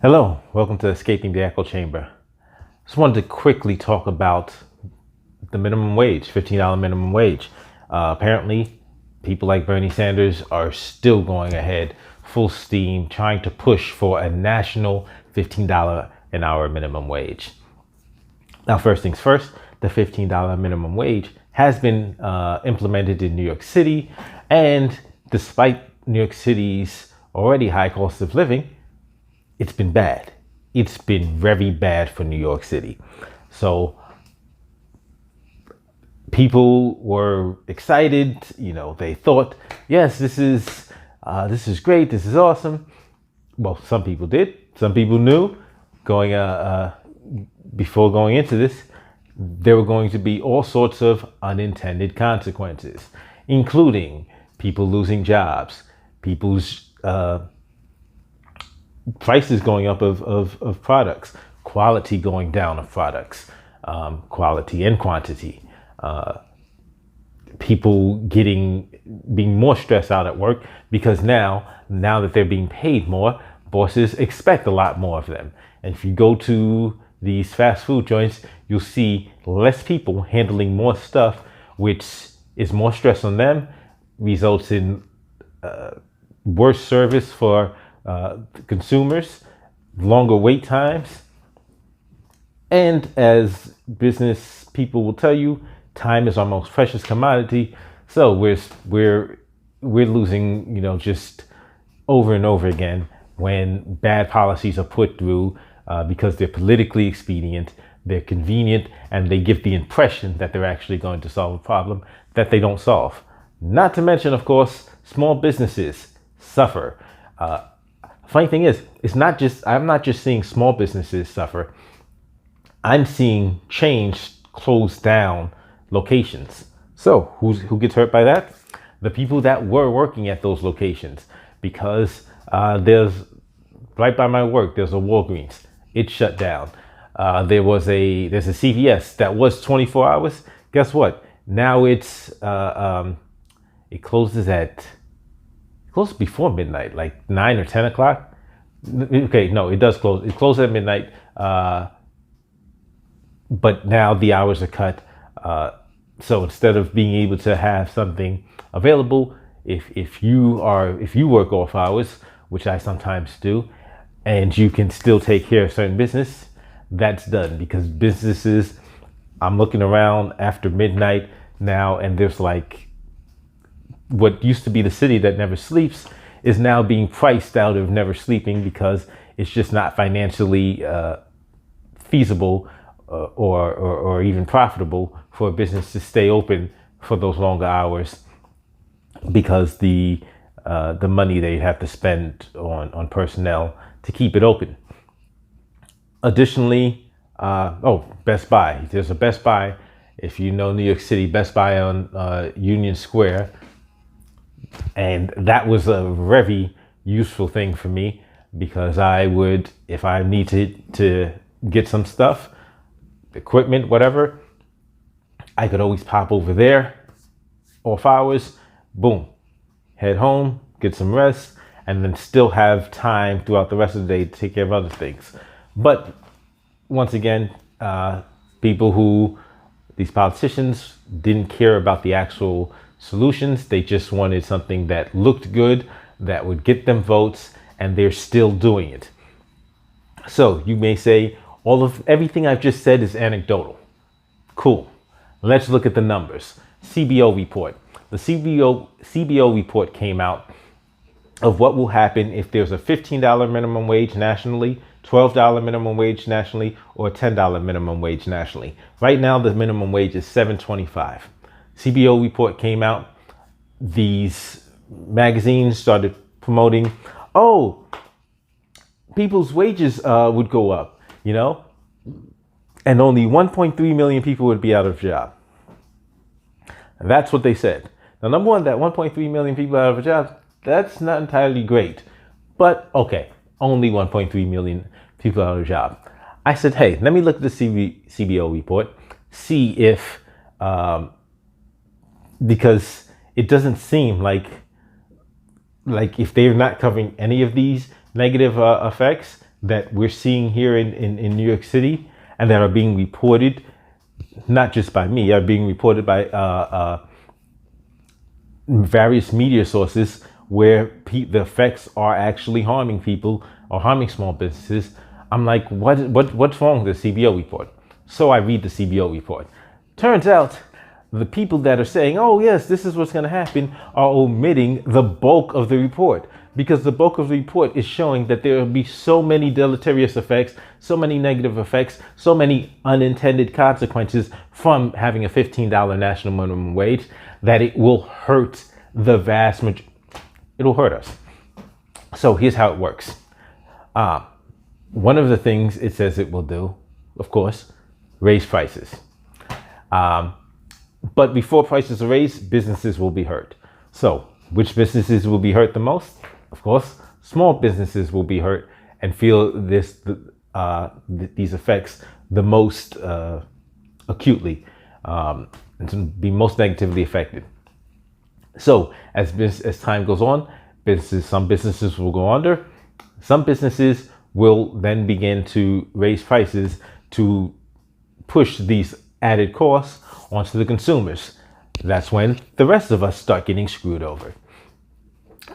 Hello, welcome to Escaping the Echo Chamber. Just wanted to quickly talk about the minimum wage, $15 minimum wage. Apparently, people like Bernie Sanders are still going ahead full steam trying to push for a national $15 an hour minimum wage. Now, first things first, the $15 minimum wage has been implemented in New York City, and despite New York City's already high cost of living, it's been bad. It's been very bad for New York City. So people were excited. They thought, yes, this is great. This is awesome. Well, some people did. Some people knew before going into this, there were going to be all sorts of unintended consequences, including people losing jobs, people's prices going up of products, quality going down of products, quality and quantity, people being more stressed out at work because now that they're being paid more, bosses expect a lot more of them. And if you go to these fast food joints, you'll see less people handling more stuff, which is more stress on them, results in worse service for consumers, longer wait times, and as business people will tell you, time is our most precious commodity. So we're losing, just over and over again when bad policies are put through because they're politically expedient, they're convenient, and they give the impression that they're actually going to solve a problem that they don't solve. Not to mention, of course, small businesses suffer. Funny thing is, I'm not just seeing small businesses suffer. I'm seeing change close down locations. So who gets hurt by that? The people that were working at those locations, because there's right by my work, there's a Walgreens. It shut down. There's a CVS that was 24 hours. Guess what? Now it closes before midnight, like 9 or 10 o'clock. Okay, no, it does close. It closes at midnight, but now the hours are cut. So instead of being able to have something available, if you work off hours, which I sometimes do, and you can still take care of certain business, that's done. Because businesses, I'm looking around after midnight now, and there's like what used to be the city that never sleeps is now being priced out of never sleeping because it's just not financially feasible or even profitable for a business to stay open for those longer hours because the money they have to spend on personnel to keep it open. Additionally, Best Buy. There's a Best Buy. If you know New York City, Best Buy on Union Square. And that was a very useful thing for me because I would, if I needed to get some stuff, equipment, whatever, I could always pop over there, off hours, boom, head home, get some rest, and then still have time throughout the rest of the day to take care of other things. But once again, these politicians didn't care about the actual solutions. They just wanted something that looked good, that would get them votes, and they're still doing it. So you may say, everything I've just said is anecdotal. Cool. Let's look at the numbers. CBO report. The CBO report came out of what will happen if there's a $15 minimum wage nationally, $12 minimum wage nationally, or $10 minimum wage nationally. Right now, the minimum wage is $7.25. CBO report came out. These magazines started promoting, people's wages would go up, and only 1.3 million people would be out of a job. And that's what they said. Now, number one, that 1.3 million people out of a job, that's not entirely great. But okay, only 1.3 million people out of a job. I said, hey, let me look at the CBO report, see if because it doesn't seem like if they're not covering any of these negative effects, that we're seeing here in New York City and that are being reported, not just by me, are being reported by various media sources where the effects are actually harming people or harming small businesses. I'm like, what's wrong with the CBO report? So I read the CBO report. Turns out the people that are saying, oh yes, this is what's going to happen, are omitting the bulk of the report, because the bulk of the report is showing that there will be so many deleterious effects, so many negative effects, so many unintended consequences from having a $15 national minimum wage that it will hurt the vast majority. It'll hurt us. So here's how it works. One of the things it says it will do, of course, raise prices. But before prices are raised, businesses will be hurt. So which businesses will be hurt the most? Of course, small businesses will be hurt and feel these effects the most acutely, and to be most negatively affected. So as time goes on, some businesses will go under. Some businesses will then begin to raise prices to push these added costs onto the consumers. That's when the rest of us start getting screwed over.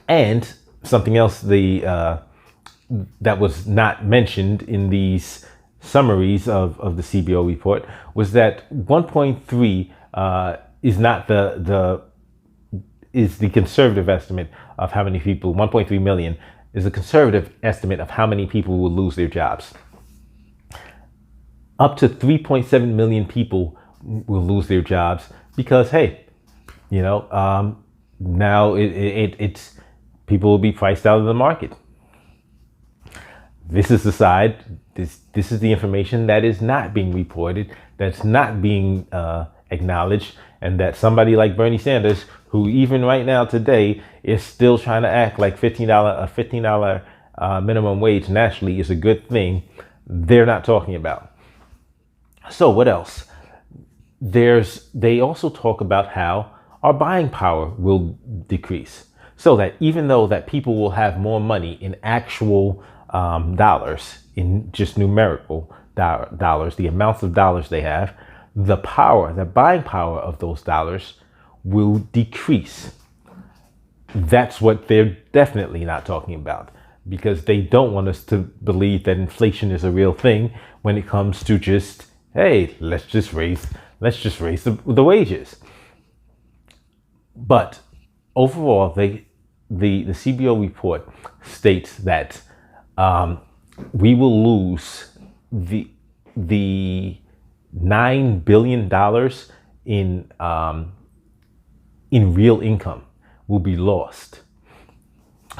And something else that was not mentioned in these summaries of the CBO report was that 1.3 is not is the conservative estimate of how many people. 1.3 million is a conservative estimate of how many people will lose their jobs. Up to 3.7 million people will lose their jobs because, hey, now it's people will be priced out of the market. This is the side. This is the information that is not being reported, that's not being acknowledged, and that somebody like Bernie Sanders, who even right now today is still trying to act like $15 minimum wage nationally is a good thing, they're not talking about. So what else? They also talk about how our buying power will decrease, so that even though that people will have more money in actual dollars, in just numerical dollars, the amounts of dollars they have, the buying power of those dollars will decrease. That's what they're definitely not talking about, because they don't want us to believe that inflation is a real thing when it comes to just, hey, let's just raise the wages. But overall, the CBO report states that we will lose the $9 billion in real income will be lost.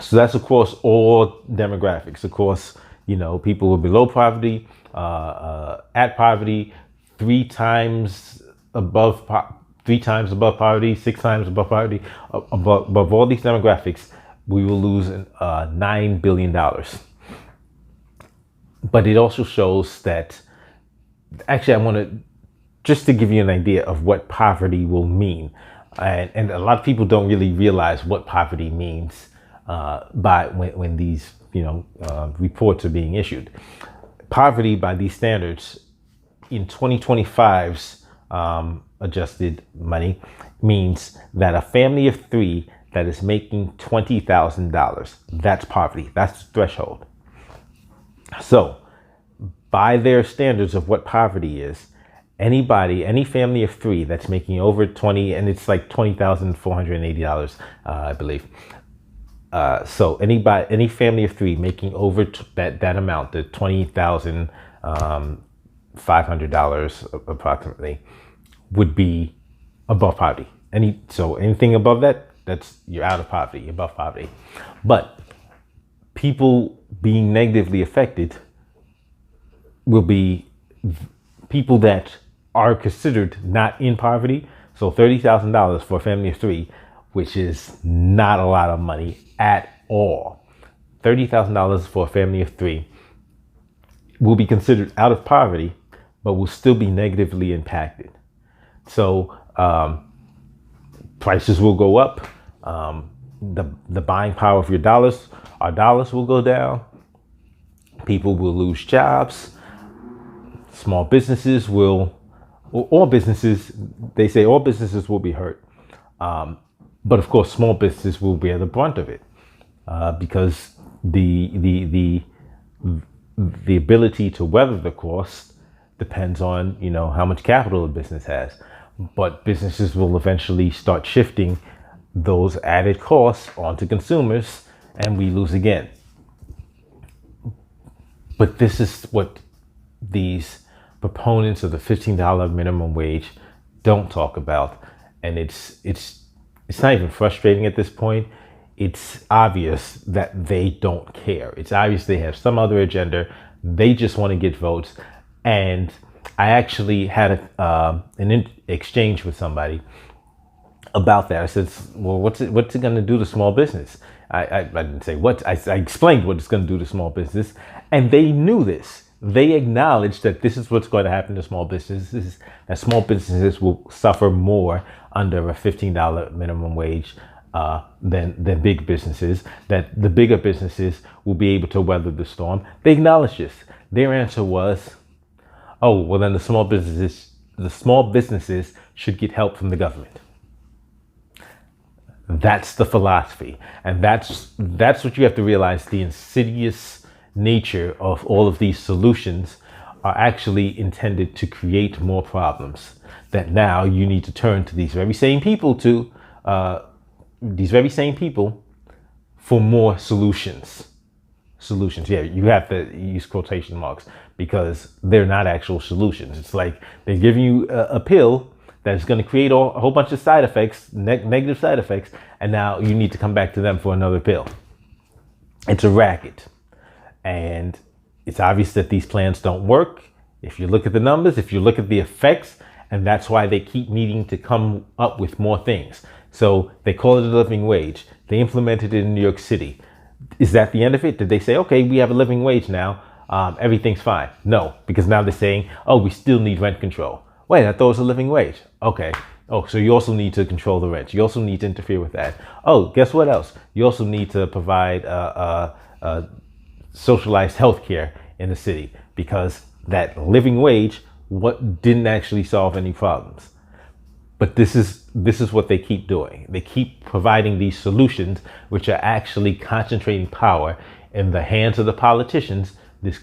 So that's across all demographics. Of course, people who are below poverty, at poverty, 3 times above poverty, 6 times above poverty, above all these demographics, we will lose $9 billion. But it also shows that, actually, I want to, just to give you an idea of what poverty will mean. And a lot of people don't really realize what poverty means when these reports are being issued. Poverty, by these standards, in 2025's adjusted money, means that a family of 3 that is making $20,000, that's poverty. That's the threshold. So by their standards of what poverty is, any family of 3 that's making over 20, and it's like $20,480, I believe. So any family of 3 making over that amount, the $20,500 approximately, would be above poverty. So anything above that, you're out of poverty, you're above poverty. But people being negatively affected will be people that are considered not in poverty. So $30,000 for a family of 3, which is not a lot of money at all. $30,000 for a family of 3 will be considered out of poverty, but will still be negatively impacted. So prices will go up. The buying power of our dollars will go down. People will lose jobs. Small businesses will, or all businesses, they say all businesses will be hurt. But of course, small businesses will bear the brunt of it because the ability to weather the cost depends on, how much capital a business has. But businesses will eventually start shifting those added costs onto consumers, and we lose again. But this is what these proponents of the $15 minimum wage don't talk about, and it's not even frustrating at this point. It's obvious that they don't care. It's obvious they have some other agenda. They just want to get votes. And I actually had an exchange with somebody about that. I said, well, what's it going to do to small business? I didn't say what. I explained what it's going to do to small business. And they knew this. They acknowledged that this is what's going to happen to small businesses, that small businesses will suffer more under a $15 minimum wage than big businesses, that the bigger businesses will be able to weather the storm. They acknowledged this. Their answer was, oh, well, then the small businesses should get help from the government. That's the philosophy. And that's what you have to realize. The insidious nature of all of these solutions are actually intended to create more problems that now you need to turn to these very same people for more solutions. Yeah, you have to use quotation marks because they're not actual solutions. It's like they're giving you a pill that's going to create a whole bunch of side effects, negative side effects, and now you need to come back to them for another pill. It's a racket. And it's obvious that these plans don't work. If you look at the numbers, if you look at the effects, and that's why they keep needing to come up with more things. So they call it a living wage. They implemented it in New York City. Is that the end of it? Did they say, okay, we have a living wage now, everything's fine? No, because now they're saying, oh, we still need rent control. Wait, I thought it was a living wage. Okay. Oh, so you also need to control the rent. You also need to interfere with that. Oh, guess what else? You also need to provide socialized health care in the city, because that living wage didn't actually solve any problems. But this is what they keep doing. They keep providing these solutions, which are actually concentrating power in the hands of the politicians, this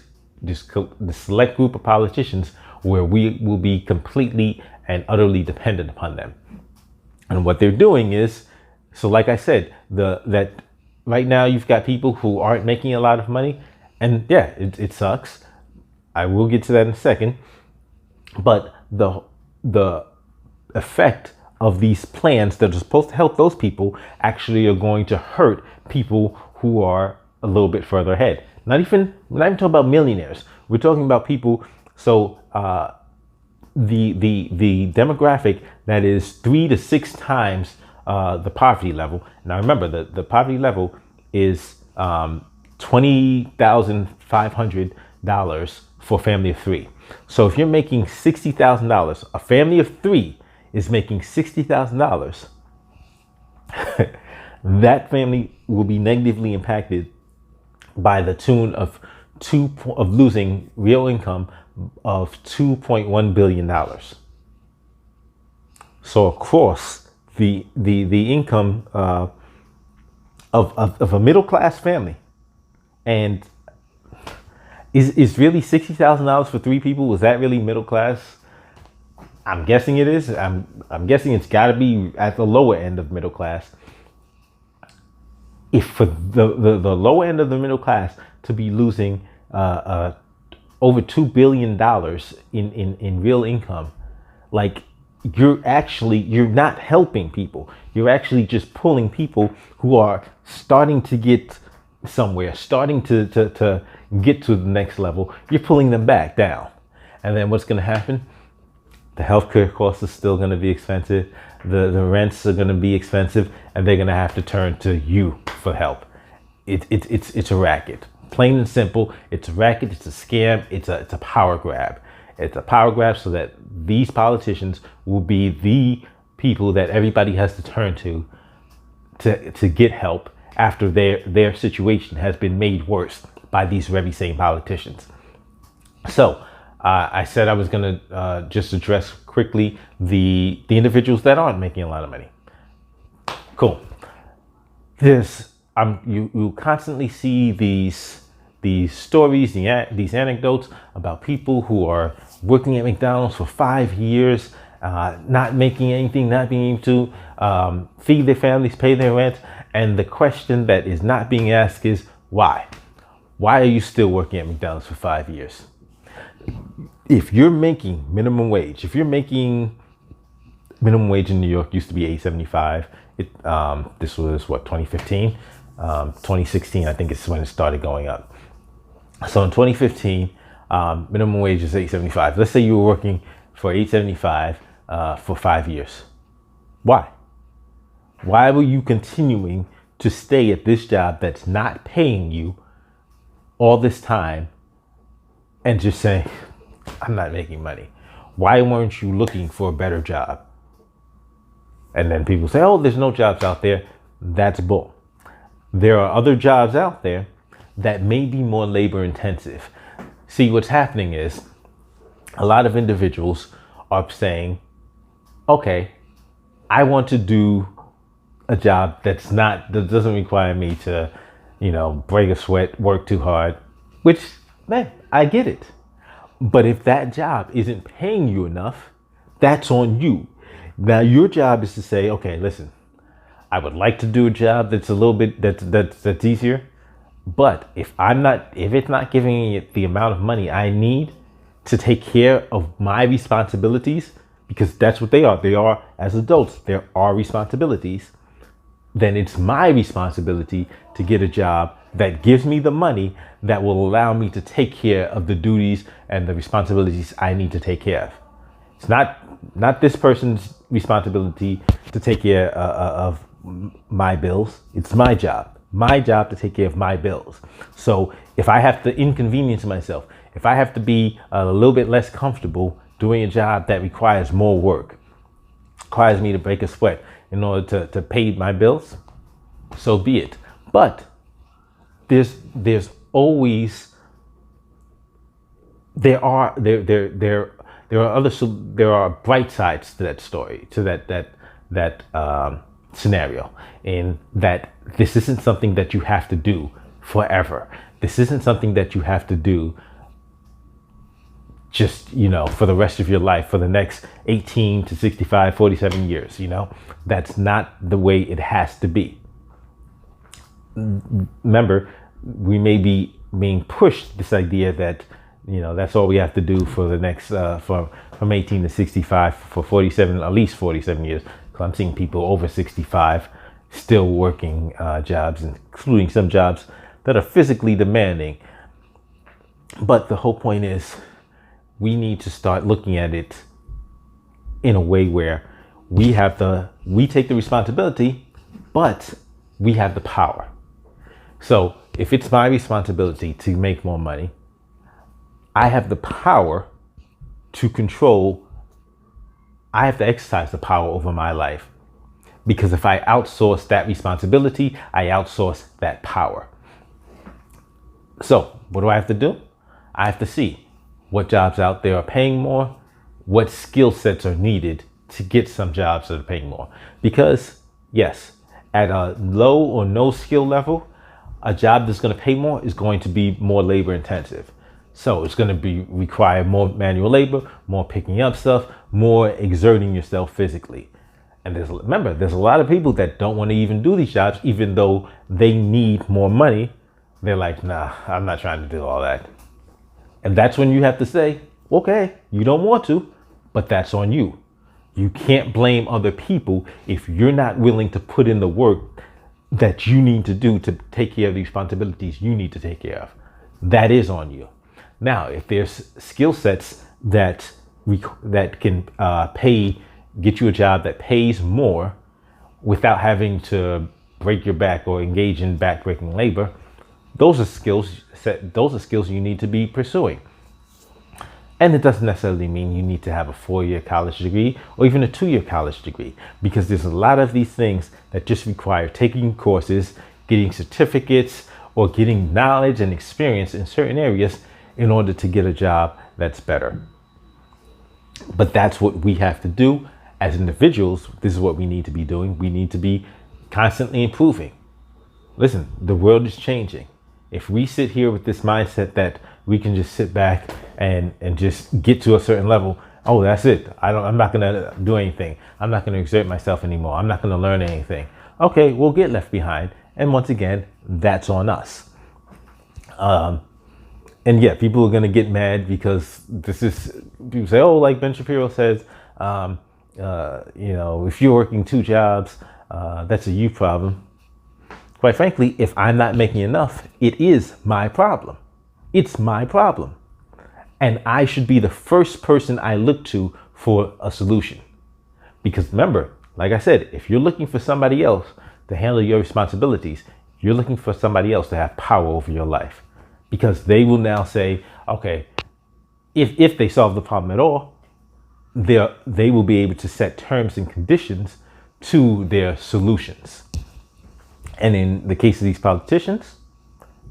select group of politicians, where we will be completely and utterly dependent upon them. And what they're doing is, so like I said, that right now you've got people who aren't making a lot of money, and yeah, it sucks. I will get to that in a second. But the effect of these plans that are supposed to help those people actually are going to hurt people who are a little bit further ahead. We're not even talking about millionaires. We're talking about people. So the demographic that is 3 to 6 times the poverty level. Now remember, the poverty level is $20,500 for a family of 3. So if you're making $60,000, a family of 3 is making $60,000. That family will be negatively impacted by the tune of losing real income of $2.1 billion. So of course, the income of a middle class family, and is really $60,000 for 3 people? Was that really middle class? I'm guessing it is. I'm guessing it's got to be at the lower end of middle class. If for the lower end of the middle class to be losing over $2 billion in real income, like you're not helping people. You're actually just pulling people who are starting to get somewhere, starting to get to the next level. You're pulling them back down. And then what's going to happen? The healthcare costs are still going to be expensive. The rents are going to be expensive, and they're going to have to turn to you for help. It's a racket. Plain and simple, it's a racket, it's a scam, it's a power grab. It's a power grab so that these politicians will be the people that everybody has to turn to get help after their situation has been made worse by these very same politicians. So I said I was going to just address quickly the individuals that aren't making a lot of money. Cool. You constantly see these stories, these anecdotes about people who are working at McDonald's for 5 years, not making anything, not being able to feed their families, pay their rent. And the question that is not being asked is why? Why are you still working at McDonald's for 5 years? If you're making minimum wage, minimum wage in New York used to be $8.75. This was 2015, 2016. I think it's when it started going up. So in 2015, minimum wage is $8.75. Let's say you were working for $8.75 for 5 years. Why? Why were you continuing to stay at this job that's not paying you all this time and just saying, I'm not making money? Why weren't you looking for a better job? And then people say, oh, there's no jobs out there. That's bull. There are other jobs out there that may be more labor intensive. See, what's happening is a lot of individuals are saying, okay, I want to do a job that doesn't require me to, break a sweat, work too hard, which, man, I get it. But if that job isn't paying you enough, that's on you. Now, your job is to say, okay, listen, I would like to do a job that's a little bit, that's easier. But if it's not giving me the amount of money I need to take care of my responsibilities, because that's what they are as adults, there are responsibilities, then it's my responsibility to get a job that gives me the money that will allow me to take care of the duties and the responsibilities I need to take care of. It's not this person's responsibility to take care of my bills. It's my job to take care of my bills. So if I have to inconvenience myself, if I have to be a little bit less comfortable doing a job that requires more work, requires me to break a sweat in order to pay my bills, so be it. But there are bright sides to that story, to that scenario, in that this isn't something that you have to do forever. This isn't something that you have to do just, for the rest of your life, for the next 18 to 65, 47 years, that's not the way it has to be. Remember, we may be being pushed this idea that, that's all we have to do for the next, from 18 to 65 for 47, at least 47 years. So I'm seeing people over 65 still working jobs, including some jobs that are physically demanding. But the whole point is, we need to start looking at it in a way where we take the responsibility, but we have the power. So if it's my responsibility to make more money, I have the power to control. I have to exercise the power over my life, because if I outsource that responsibility, I outsource that power. So what do I have to do? I have to see what jobs out there are paying more, what skill sets are needed to get some jobs that are paying more. Because yes, at a low or no skill level, a job that's going to pay more is going to be more labor intensive. So it's going to require more manual labor, more picking up stuff, more exerting yourself physically. And there's a lot of people that don't want to even do these jobs, even though they need more money. They're like, nah, I'm not trying to do all that. And that's when you have to say, okay, you don't want to, but that's on you. You can't blame other people if you're not willing to put in the work that you need to do to take care of the responsibilities you need to take care of. That is on you. Now, if there's skill sets that can get you a job that pays more without having to break your back or engage in back-breaking labor, those are skills you need to be pursuing. And it doesn't necessarily mean you need to have a 4-year college degree or even a 2-year college degree, because there's a lot of these things that just require taking courses, getting certificates, or getting knowledge and experience in certain areas in order to get a job that's better. But that's what we have to do as individuals. This is what we need to be doing. We need to be constantly improving. Listen, the world is changing. If we sit here with this mindset that we can just sit back and just get to a certain level, oh, that's it. I'm not going to do anything. I'm not going to exert myself anymore. I'm not going to learn anything. Okay, we'll get left behind. And once again, that's on us. And yeah, people are going to get mad because people say, oh, like Ben Shapiro says, if you're working 2 jobs, that's a you problem. Quite frankly, if I'm not making enough, it is my problem. It's my problem. And I should be the first person I look to for a solution. Because remember, like I said, if you're looking for somebody else to handle your responsibilities, you're looking for somebody else to have power over your life. Because they will now say, okay, if they solve the problem at all, they will be able to set terms and conditions to their solutions. And in the case of these politicians,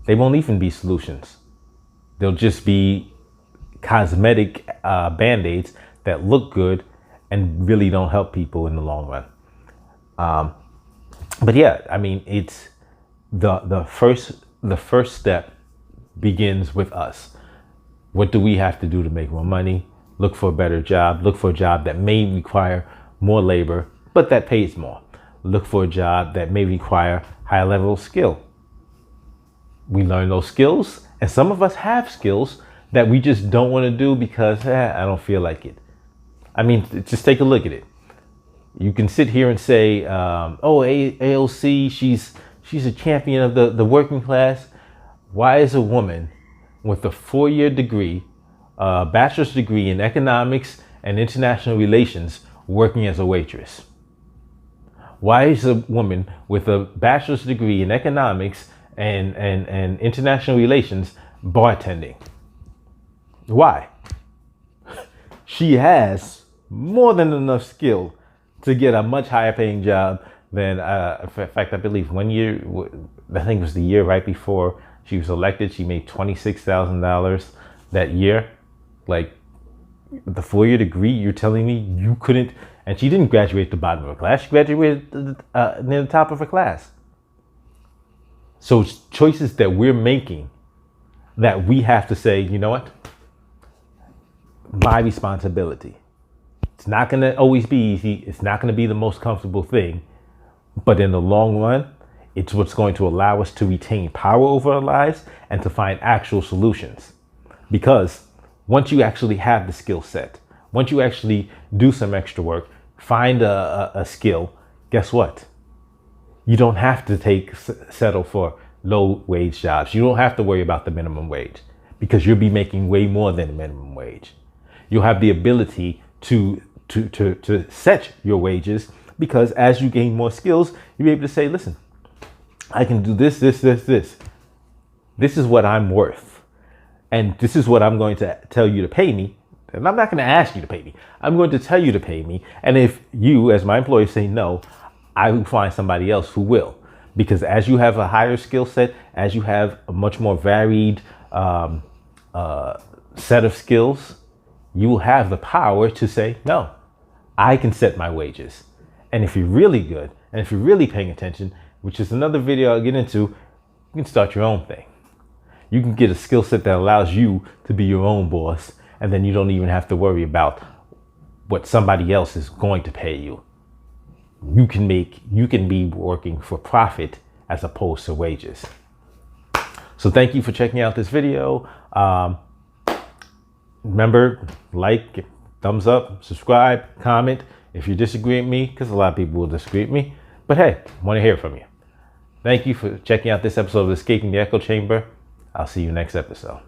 they won't even be solutions. They'll just be cosmetic band-aids that look good and really don't help people in the long run. But yeah, I mean, it's the first step begins with us. What do we have to do to make more money? Look for a better job. Look for a job that may require more labor, but that pays more. Look for a job that may require high level of skill. We learn those skills, and some of us have skills that we just don't want to do because I don't feel like it. I mean, just take a look at it. You can sit here and say, AOC, she's a champion of the working class. Why is a woman with a 4-year degree, bachelor's degree in economics and international relations, working as a waitress? Why is a woman with a bachelor's degree in economics and international relations bartending? Why? She has more than enough skill to get a much higher paying job than, in fact, I believe 1 year, I think it was the year right before she was elected, she made $26,000 that year. Like, the 4-year degree, you're telling me you couldn't? And she didn't graduate at the bottom of her class. She graduated near the top of her class. So it's choices that we're making that we have to say, you know what? My responsibility. It's not going to always be easy. It's not going to be the most comfortable thing. But in the long run, it's what's going to allow us to retain power over our lives and to find actual solutions. Because once you actually have the skill set, once you actually do some extra work, find a skill, guess what? You don't have to settle for low wage jobs. You don't have to worry about the minimum wage because you'll be making way more than the minimum wage. You'll have the ability to set your wages because as you gain more skills, you'll be able to say, listen, I can do this. This is what I'm worth. And this is what I'm going to tell you to pay me. And I'm not going to ask you to pay me. I'm going to tell you to pay me. And if you, as my employer, say no, I will find somebody else who will. Because as you have a higher skill set, as you have a much more varied set of skills, you will have the power to say, no, I can set my wages. And if you're really good, and if you're really paying attention, which is another video I'll get into, you can start your own thing. You can get a skill set that allows you to be your own boss. And then you don't even have to worry about what somebody else is going to pay you. You can be working for profit as opposed to wages. So thank you for checking out this video. Remember, like, thumbs up, subscribe, comment if you disagree with me, because a lot of people will disagree with me. But hey, I want to hear from you. Thank you for checking out this episode of Escaping the Echo Chamber. I'll see you next episode.